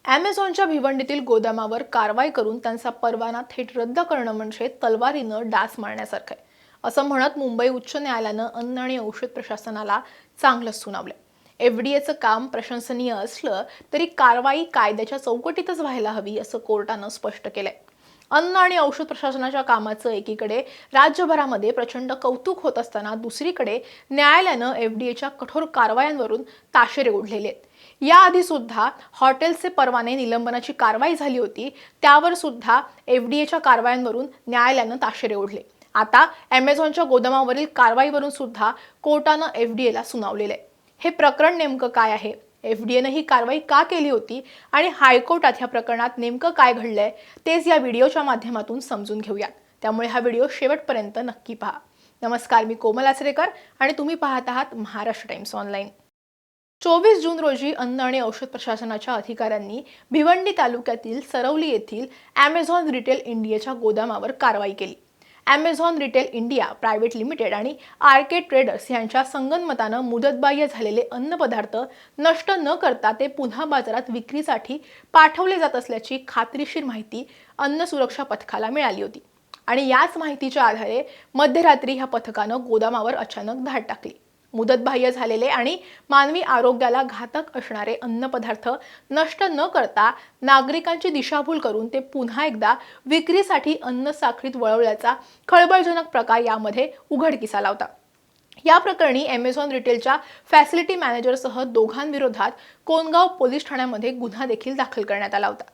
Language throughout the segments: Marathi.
Amazonच्या भिवंडीतील गोदामावर कारवाई करून त्यांचा परवाना थेट रद्द करणं म्हणजे तलवारीनं डास मारण्यासारखं आहे, असं म्हणत मुंबई उच्च न्यायालयानं अन्न आणि औषध प्रशासनाला चांगलंच सुनावलं। एफडीएचं काम प्रशंसनीय असलं तरी कारवाई कायद्याच्या चौकटीतच व्हायला हवी असं कोर्टानं स्पष्ट केलंय। अन्न आणि औषध प्रशासनाच्या कामाचं एकीकडे राज्यभरामध्ये प्रचंड कौतुक होत असताना दुसरीकडे न्यायालयानं एफडीएच्या कठोर कारवायांवरून ताशेरे ओढलेले आहेत। याआधी सुद्धा हॉटेल्सचे परवाने निलंबनाची कारवाई झाली होती, त्यावर सुद्धा एफडीएच्या कारवायांवरून न्यायालयानं ताशेरे ओढले। आता Amazonच्या गोदामावरील कारवाईवरून सुद्धा कोर्टानं एफडीएला सुनावलेलं आहे। हे प्रकरण नेमकं काय आहे, एफडीएनं ही कारवाई का केली होती आणि हायकोर्टात ह्या प्रकरणात नेमकं काय घडलंय तेच या व्हिडिओच्या माध्यमातून समजून घेऊयात। त्यामुळे हा व्हिडिओ शेवटपर्यंत नक्की पहा। नमस्कार, मी कोमल आचरेकर आणि तुम्ही पाहत आहात महाराष्ट्र टाइम्स ऑनलाईन। 24 जून रोजी अन्न आणि औषध प्रशासनाच्या अधिकाऱ्यांनी भिवंडी तालुक्यातील सरवली येथील Amazon रिटेल इंडियाच्या गोदामावर कारवाई केली। Amazon retail India private limited आणि आरके ट्रेडर्स यांच्या संगनमतानं मुदतबाह्य झालेले अन्नपदार्थ नष्ट न करता ते पुन्हा बाजारात विक्रीसाठी पाठवले जात असल्याची खात्रीशीर माहिती अन्न सुरक्षा पथकाला मिळाली होती आणि याच माहितीच्या आधारे मध्यरात्री ह्या पथकानं गोदामावर अचानक धाड टाकली। मुदतबाह्य झालेले आणि मानवी आरोग्याला घातक असणारे अन्नपदार्थ नष्ट न करता नागरिकांची दिशाभूल करून ते पुन्हा एकदा विक्रीसाठी अन्न साखळीत वळवल्याचा खळबळजनक प्रकार यामध्ये उघडकीस आला होता। या प्रकरणी Amazon रिटेलच्या फॅसिलिटी मॅनेजरसह दोघांविरोधात कोणगाव पोलीस ठाण्यामध्ये गुन्हा देखील दाखल करण्यात आला होता।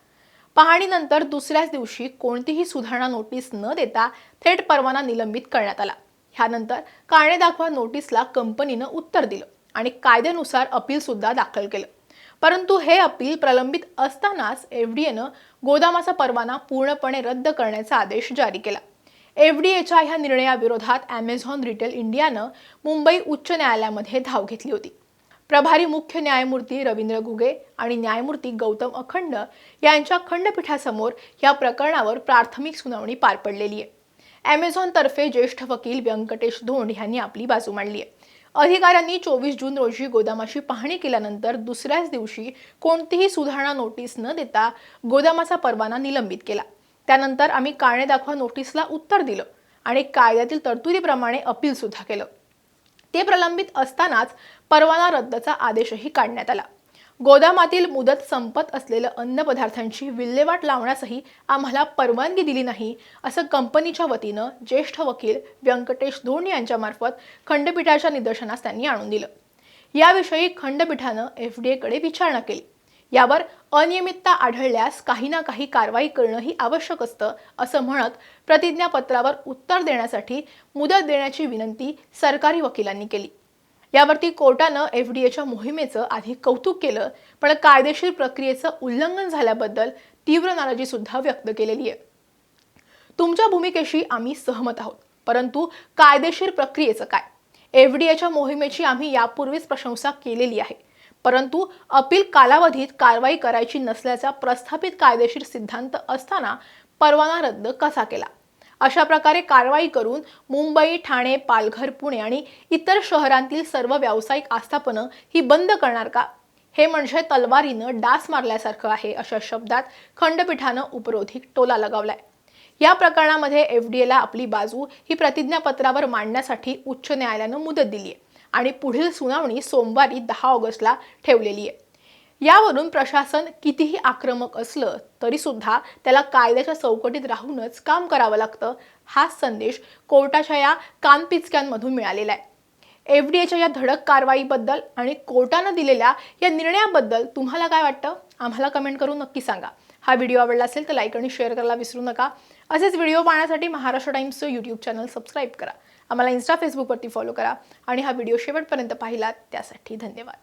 पाहणीनंतर दुसऱ्याच दिवशी कोणतीही सुधारणा नोटीस न देता थेट परवाना निलंबित करण्यात आला। ह्यानंतर कारणे दाखवा नोटीसला कंपनीनं उत्तर दिलं आणि कायद्यानुसार अपील सुद्धा दाखल केलं। परंतु हे अपील प्रलंबित असतानाच एफडीएनं गोदामाचा परवाना पूर्णपणे रद्द करण्याचा आदेश जारी केला। एफडीएच्या ह्या निर्णयाविरोधात Amazon रिटेल इंडियानं मुंबई उच्च न्यायालयामध्ये धाव घेतली होती। प्रभारी मुख्य न्यायमूर्ती रवींद्र घुगे आणि न्यायमूर्ती गौतम अखंड यांच्या खंडपीठासमोर या प्रकरणावर प्राथमिक सुनावणी पार पडलेली आहे। Amazon तर्फे ज्येष्ठ वकील व्यंकटेश धोंड यांनी आपली बाजू मांडली आहे। अधिकाऱ्यांनी 24 जून रोजी गोदामाची पाहणी केल्यानंतर दुसऱ्याच दिवशी कोणतीही सुधारणा नोटीस न देता गोदामाचा परवाना निलंबित केला। त्यानंतर आम्ही कारणे दाखवा नोटीसला उत्तर दिलं आणि कायद्यातील तरतुदीप्रमाणे अपील सुद्धा केलं। ते प्रलंबित असतानाच परवाना रद्दचा आदेशही काढण्यात आला। गोदामातील मुदत संपत असलेल्या अन्न पदार्थांची विल्हेवाट लावण्यासही आम्हाला परवानगी दिली नाही असं कंपनीच्या वतीनं ज्येष्ठ वकील व्यंकटेश धोंड यांच्यामार्फत खंडपीठाच्या निदर्शनास त्यांनी आणून दिलं। याविषयी खंडपीठानं एफडीएकडे विचारणा केली। यावर अनियमितता आढळल्यास काही ना काही कारवाई करणं ही आवश्यक असतं असं म्हणत प्रतिज्ञापत्रावर उत्तर देण्यासाठी मुदत देण्याची विनंती सरकारी वकिलांनी केली। यावरती कोर्टानं एफडीएच्या मोहिमेचं आधी कौतुक केलं, पण कायदेशीर प्रक्रियेचं उल्लंघन झाल्याबद्दल तीव्र नाराजी सुद्धा व्यक्त केलेली आहे। तुमच्या भूमिकेशी आम्ही सहमत आहोत, परंतु कायदेशीर प्रक्रियेचं काय? एफडीएच्या मोहिमेची आम्ही यापूर्वीच प्रशंसा केलेली आहे, परंतु अपील कालावधीत कारवाई करायची नसल्याचा प्रस्थापित कायदेशीर सिद्धांत असताना परवाना रद्द कसा केला? अशा प्रकारे कारवाई करून मुंबई, ठाणे, पालघर, पुणे आणि इतर शहरांतील सर्व व्यावसायिक आस्थापनं ही बंद करणार का? हे म्हणजे तलवारीनं डास मारल्यासारखं आहे अशा शब्दात खंडपीठानं उपरोधिक टोला लगावलाय। या प्रकरणामध्ये एफडीएला आपली बाजू ही प्रतिज्ञापत्रावर मांडण्यासाठी उच्च न्यायालयानं मुदत दिली आहे आणि पुढील सुनावणी सोमवारी 10 ऑगस्टला ठेवलेली आहे। यावरून प्रशासन कितीही आक्रमक असलं तरी सुद्धा त्याला कायद्याच्या चौकटीत राहूनच काम करावं लागतं, हा संदेश कोर्टाच्या या कानपिचक्यांमधून मिळालेला आहे। एफडीएच्या या धडक कारवाईबद्दल आणि कोर्टानं दिलेल्या या निर्णयाबद्दल तुम्हाला काय वाटतं? आम्हाला कमेंट करून नक्की सांगा। हा व्हिडिओ आवडला असेल तर लाईक आणि शेअर करायला विसरू नका। असेच व्हिडिओ पाहण्यासाठी महाराष्ट्र टाइम्सचं यूट्यूब चॅनल सबस्क्राईब करा। आम्हाला इन्स्टा, फेसबुकवरती फॉलो करा आणि हा व्हिडिओ शेवटपर्यंत पाहिलात त्यासाठी धन्यवाद।